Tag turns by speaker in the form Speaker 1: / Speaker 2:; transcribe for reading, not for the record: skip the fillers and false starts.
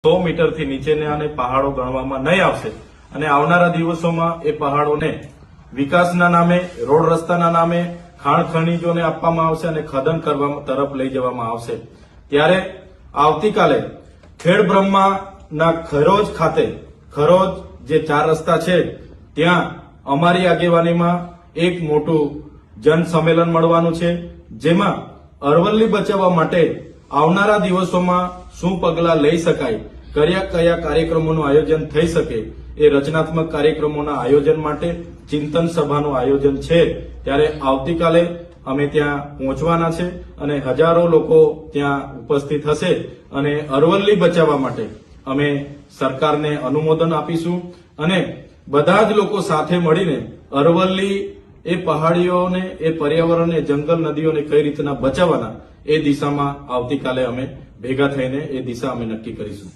Speaker 1: 100 મીટરથી નીચેના અને પહાડો ગણવામાં નહીં આવશે અને આવનારા દિવસોમાં એ પહાડોને વિકાસના નામે, રોડ રસ્તાના નામે, ખાણ ખનીજોને આપવામાં આવશે અને ખનન કરવા તરફ લઈ જવામાં આવશે। ત્યારે આવતીકાલે ખેડબ્રહ્માના ખરોજ ખાતે, ખરોજ જે 4 રસ્તા છે ત્યાં અમારી આગેવાનીમાં એક મોટું જન સંમેલન મળવાનું છે, જેમાં અરવલ્લી બચાવવા માટે આવનારા દિવસોમાં શું પગલાં લઈ શકાય, કયા કાર્યક્રમોનું આયોજન થઈ શકે, એ રચનાત્મક કાર્યક્રમોના આયોજન માટે ચિંતન સભાનું આયોજન છે। ત્યારે આવતીકાલે અમે ત્યાં પહોંચવાના છે અને હજારો લોકો ત્યાં ઉપસ્થિત હશે અને અરવલ્લી બચાવવા માટે અમે સરકારને અનુમોદન આપીશું અને બધા જ લોકો સાથે મળીને અરવલ્લી એ પહાડીઓને, એ પર્યાવરણને, જંગલ, નદીઓને કઈ રીતના બચાવવાના એ દિશામાં આવતીકાલે અમે ભેગા થઈને એ દિશા અમે નક્કી કરીશું।